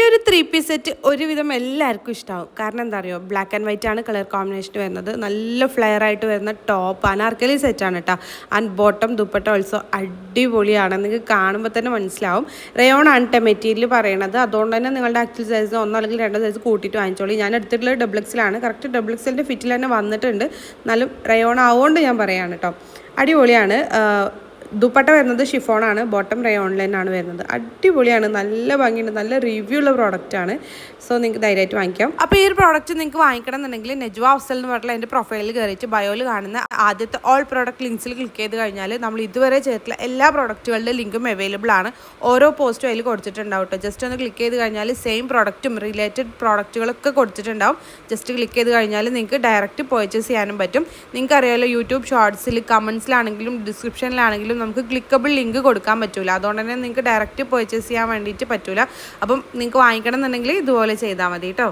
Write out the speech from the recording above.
ഒരു 3 piece set ഒരുവിധം എല്ലാവർക്കും ഇഷ്ടമാവും. കാരണം എന്താ അറിയോ, ബ്ലാക്ക് ആൻഡ് വൈറ്റ് ആണ് കളർ കോമ്പിനേഷൻ വരുന്നത്. നല്ല ഫ്ലെയർ ആയിട്ട് വരുന്ന ടോപ്പ് അനാർക്കലി സെറ്റാണ് കേട്ടോ. ആൻഡ് ബോട്ടം ദുപ്പട്ട ഓൾസോ അടിപൊളിയാണ്. നിങ്ങൾക്ക് കാണുമ്പോൾ തന്നെ മനസ്സിലാവും. റയോൺ ആണ് കേട്ടോ മെറ്റീരിയൽ പറയണത്. അതുകൊണ്ട് തന്നെ നിങ്ങളുടെ ആക്ച്വൽ സൈസ് 1 അല്ലെങ്കിൽ 2 സൈസ് കൂട്ടിയിട്ട് വാങ്ങിച്ചോളൂ. ഞാൻ എടുത്തിട്ടുള്ളത് ഡബിൾ എക്സിലാണ്. കറക്റ്റ് ഡബിൾ എക്സലിൻ്റെ ഫിറ്റിൽ തന്നെ വന്നിട്ടുണ്ട്. എന്നാലും റയോൺ ആവുകൊണ്ട് ഞാൻ പറയുകയാണ് കേട്ടോ. അടിപൊളിയാണ്. ദുപ്പട്ട വരുന്നത് ഷിഫോണാണ്, ബോട്ടം റയോൺലൈനാണ് വരുന്നത്. അടിപൊളിയാണ്, നല്ല ഭംഗിയുണ്ട്, നല്ല റിവ്യൂ ഉള്ള പ്രോഡക്റ്റാണ്. സോ നിങ്ങൾക്ക് ധൈര്യമായിട്ട് വാങ്ങിക്കാം. അപ്പോൾ ഈ ഒരു പ്രോഡക്റ്റ് നിങ്ങൾക്ക് വാങ്ങിക്കണം എന്നുണ്ടെങ്കിൽ നെജ്വ അഫ്സൽ എന്ന് പറഞ്ഞിട്ടുള്ള എൻ്റെ പ്രൊഫൈലിൽ കയറിയിട്ട് ബയോയിൽ കാണുന്ന ആദ്യത്തെ ഓൾ പ്രോഡക്റ്റ് ലിങ്ക്സിൽ ക്ലിക്ക് ചെയ്ത് കഴിഞ്ഞാൽ നമ്മൾ ഇതുവരെ ചെയ്തിട്ടുള്ള എല്ലാ പ്രോഡക്റ്റുകളുടെ ലിങ്കും അവൈലബിൾ ആണ്. ഓരോ പോസ്റ്റും അതിൽ കൊടുത്തിട്ടുണ്ടാവും കേട്ടോ. ജസ്റ്റ് ഒന്ന് ക്ലിക്ക് ചെയ്ത് കഴിഞ്ഞാൽ സെയിം പ്രോഡക്റ്റും റിലേറ്റഡ് പ്രോഡക്റ്റുകളൊക്കെ കൊടുത്തിട്ടുണ്ടാവും. ജസ്റ്റ് ക്ലിക്ക് ചെയ്ത് കഴിഞ്ഞാൽ നിങ്ങൾക്ക് ഡയറക്റ്റ് പർച്ചേസ് ചെയ്യാനും പറ്റും. നിങ്ങൾക്ക് അറിയാമല്ലോ, യൂട്യൂബ് ഷോർട്സിൽ കമൻസിലാണെങ്കിലും ഡിസ്ക്രിപ്ഷനിലാണെങ്കിലും നമുക്ക് ക്ലിക്കബിൾ ലിങ്ക് കൊടുക്കാൻ പറ്റില്ല. അതുകൊണ്ട് തന്നെ നിങ്ങൾക്ക് ഡയറക്റ്റ് പർച്ചേസ് ചെയ്യാൻ വേണ്ടിയിട്ട് പറ്റില്ല. അപ്പം നിങ്ങൾക്ക് വാങ്ങിക്കണം എന്നുണ്ടെങ്കിൽ ഇതുപോലെ ചെയ്താൽ മതി കേട്ടോ.